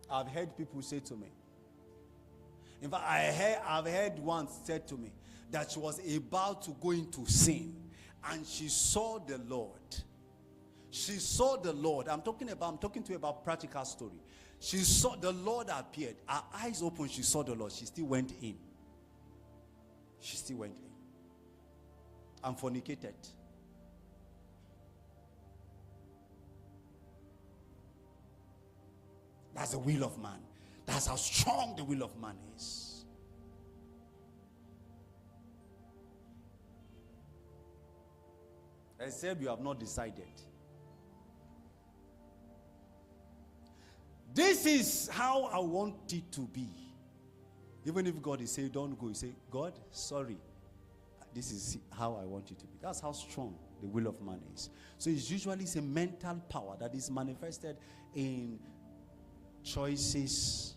I've heard people say to me. In fact, I've heard one said to me that she was about to go into sin and she saw the Lord. She saw the Lord. I'm talking to you about practical story. She saw the Lord appeared. Her eyes open. She saw the Lord. She still went in. She still went in. And fornicated. That's the will of man. That's how strong the will of man is. Except you have not decided. This is how I want it to be. Even if God is saying, don't go, you say, God, sorry. This is how I want it to be. That's how strong the will of man is. So it's usually a mental power that is manifested in choices,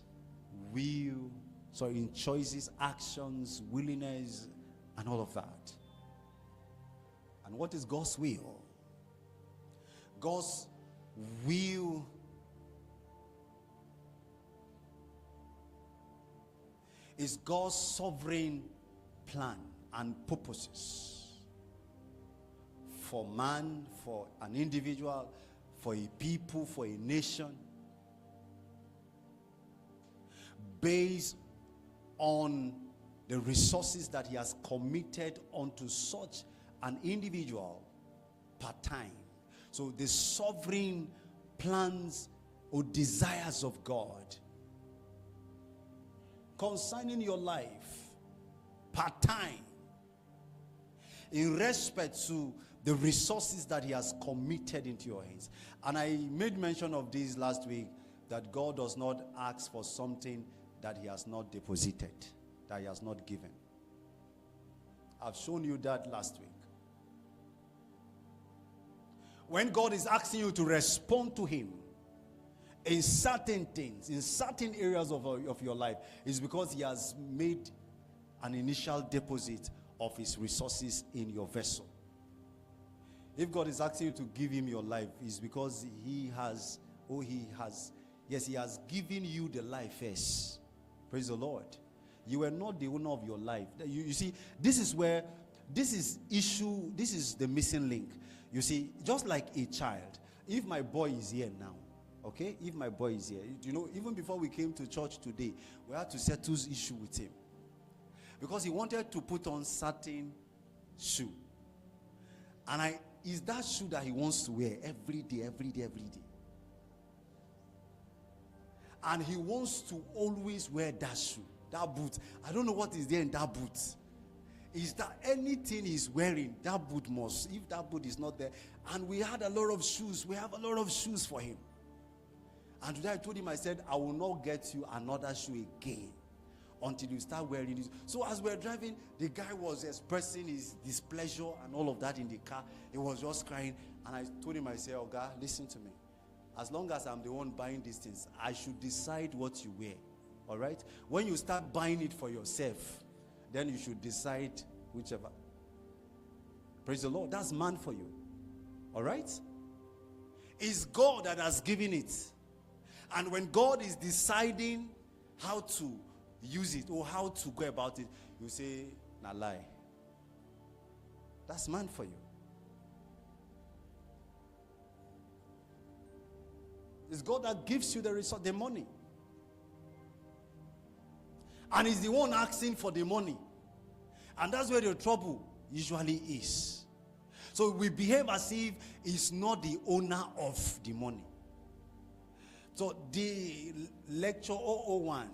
actions, willingness, and all of that. And what is God's will? God's will is God's sovereign plan and purposes for man, for an individual, for a people, for a nation, based on the resources that he has committed onto such an individual per time. So the sovereign plans or desires of God concerning your life per time in respect to the resources that he has committed into your hands. And I made mention of this last week, that God does not ask for something that he has not deposited, that he has not given. I've shown you that last week. When God is asking you to respond to him in certain things, in certain areas of your life, is because he has made an initial deposit of his resources in your vessel. If God is asking you to give him your life, it's because he has given you the life first. Praise the Lord. You were not the owner of your life. You see, this is the missing link. You see, just like a child, if my boy is here now, okay, if my boy is here, you know, even before we came to church today, we had to settle issue with him. Because he wanted to put on certain shoe. And is that shoe that he wants to wear every day. And he wants to always wear that shoe, that boot. I don't know what is there in that boot. Is that anything he's wearing, that boot must, if that boot is not there. And we had a lot of shoes. We have a lot of shoes for him. And today I told him, I said, I will not get you another shoe again until you start wearing this. So as we're driving, the guy was expressing his displeasure and all of that in the car. He was just crying. And I told him, I said, oh God, listen to me. As long as I'm the one buying these things, I should decide what you wear. All right? When you start buying it for yourself, then you should decide whichever. Praise the Lord. That's man for you. All right? It's God that has given it. And when God is deciding how to use it or how to go about it, you say, nah lie. That's man for you. It's God that gives you the resource, the money. And he's the one asking for the money. And that's where the trouble usually is. So we behave as if he's not the owner of the money. So the lecture 001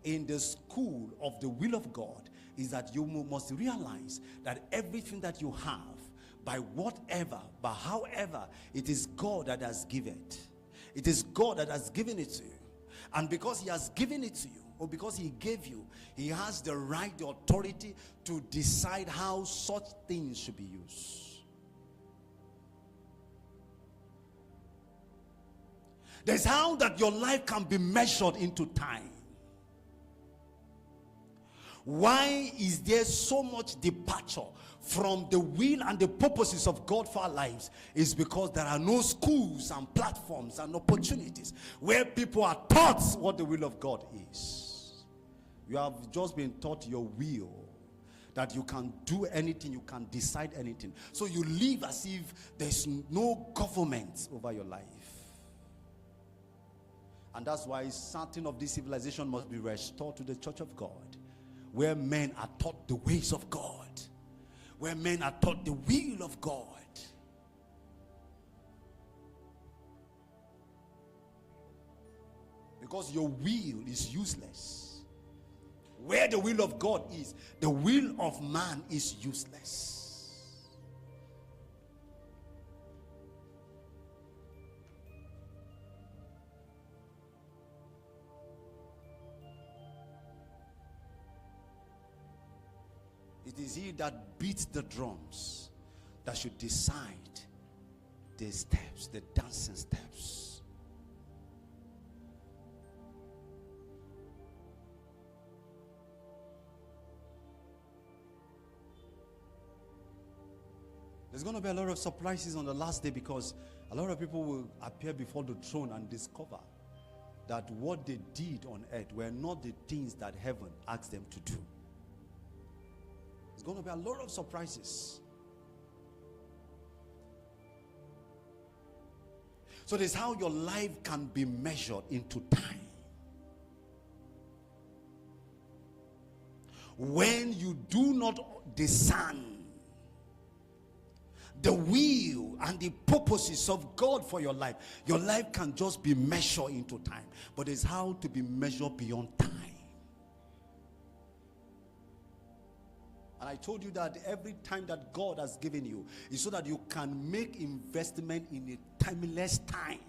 in the school of the will of God is that you must realize that everything that you have, by whatever, by however, it is God that has given it. It is God that has given it to you. And because he has given it to you, or because he gave you, he has the right, the authority to decide how such things should be used. There's how that your life can be measured into time. Why is there so much departure from the will and the purposes of God for our lives? Is because there are no schools and platforms and opportunities where people are taught what the will of God is. You have just been taught your will, that you can do anything, you can decide anything. So you live as if there's no government over your life. And that's why something of this civilization must be restored to the church of God, where men are taught the ways of God, where men are taught the will of God. Because your will is useless. Where the will of God is, the will of man is useless. It is he that beats the drums that should decide the steps, the dancing steps. There's going to be a lot of surprises on the last day, because a lot of people will appear before the throne and discover that what they did on earth were not the things that heaven asked them to do. There's going to be a lot of surprises. So this is how your life can be measured into time. When you do not discern the will and the purposes of God for your life can just be measured into time. But it's how to be measured beyond time. And I told you that every time that God has given you is so that you can make investment in a timeless time.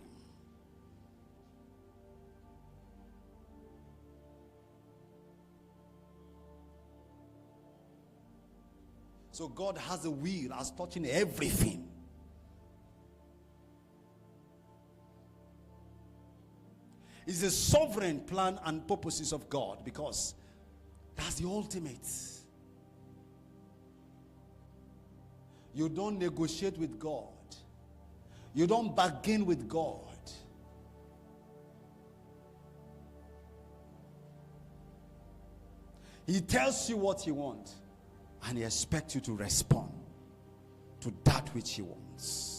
So God has a will as touching everything. It's the sovereign plan and purposes of God, because that's the ultimate. You don't negotiate with God. You don't bargain with God. He tells you what he wants, and he expects you to respond to that which he wants.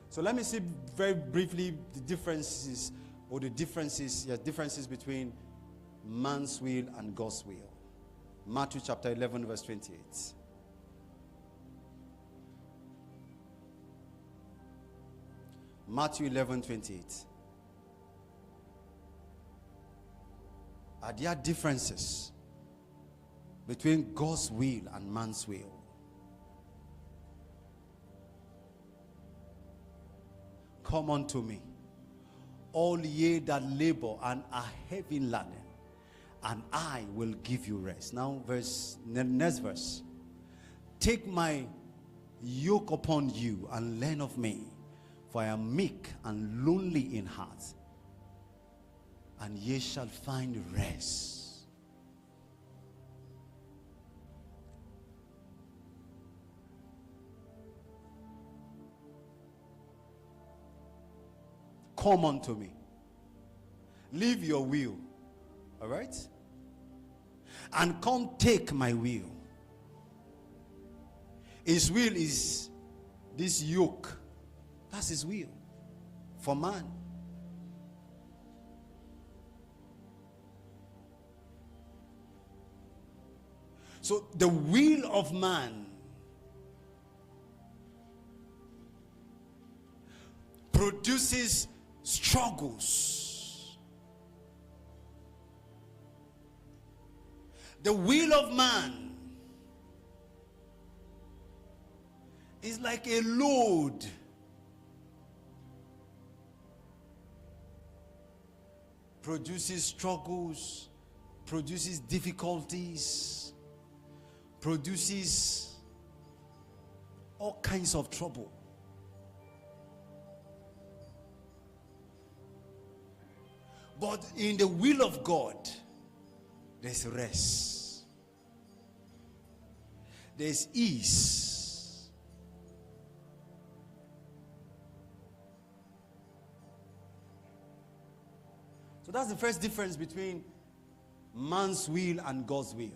So let me see very briefly the differences between man's will and God's will. Matthew chapter 11 verse 28. Matthew 11:28. Are there differences between God's will and man's will? Come unto me, all ye that labor and are heavy laden, and I will give you rest. Now, next verse. Take my yoke upon you and learn of me, for I am meek and lonely in heart, and ye shall find rest. Come unto me. Leave your will. All right? And come take my will. His will is this yoke. That's his will for man. So the will of man produces struggles. The will of man is like a load. produces struggles, produces difficulties, produces all kinds of trouble. But in the will of God, there's rest. There's ease. So that's the first difference between man's will and God's will.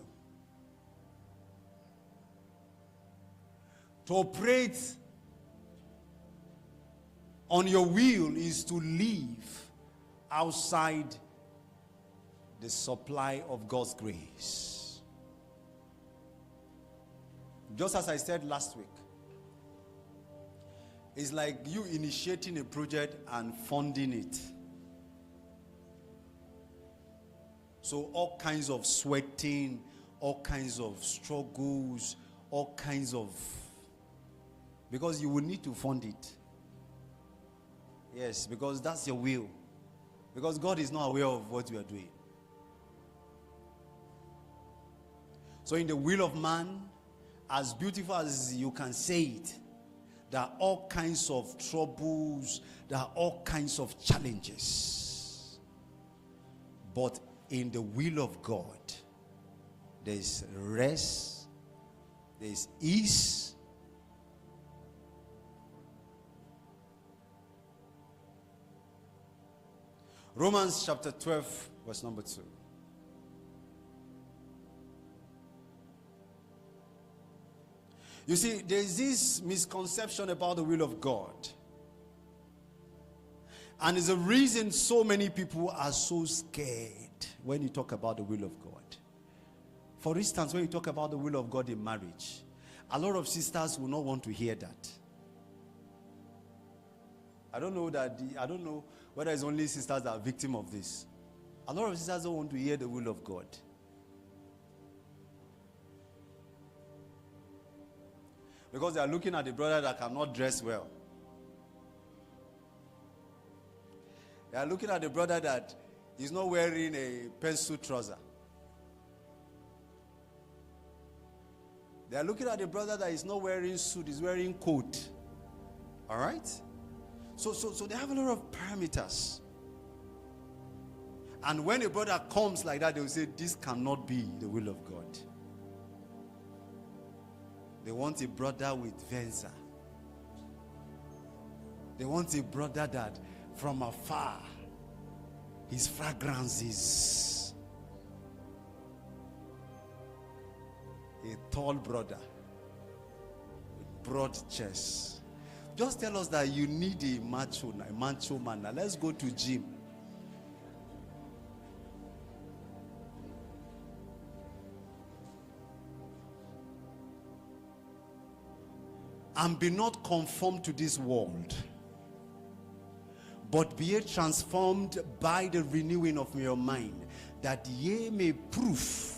To operate on your will is to live outside the supply of God's grace. Just as I said last week, it's like you initiating a project and funding it. So all kinds of sweating, all kinds of struggles, all kinds of... Because you will need to fund it. Yes, because that's your will. Because God is not aware of what you are doing. So in the will of man, as beautiful as you can say it, there are all kinds of troubles, there are all kinds of challenges. But in the will of God, there is rest, there is ease. Romans chapter 12, verse number 2. You see, there is this misconception about the will of God. And it's a reason so many people are so scared when you talk about the will of God. For instance, when you talk about the will of God in marriage, a lot of sisters will not want to hear that. I don't know whether it's only sisters that are victims of this. A lot of sisters don't want to hear the will of God. Because they are looking at the brother that cannot dress well. They are looking at the brother that is not wearing a pencil trouser. They are looking at the brother that is not wearing suit, is wearing coat. All right? So they have a lot of parameters. And when a brother comes like that, they will say, this cannot be the will of God. They want a brother with Venza. They want a brother that from afar, his fragrance is a tall brother with broad chest. Just tell us that you need a macho man. Now let's go to gym. And be not conformed to this world, but be ye transformed by the renewing of your mind, that ye may prove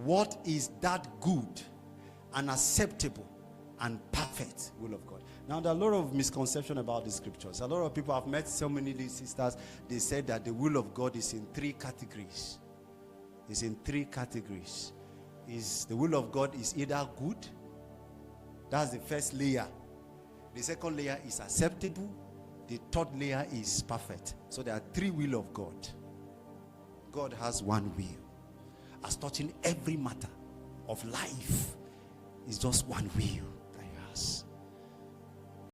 what is that good and acceptable and perfect will of God. Now, there are a lot of misconception about the scriptures. A lot of people have met so many sisters. They said that the will of God is in 3 categories. It's in 3 categories. The will of God is either good. That's the first layer. The second layer is acceptable. The third layer is perfect. So there are 3 will of God. God has one will. As touching every matter of life, is just one will that he has.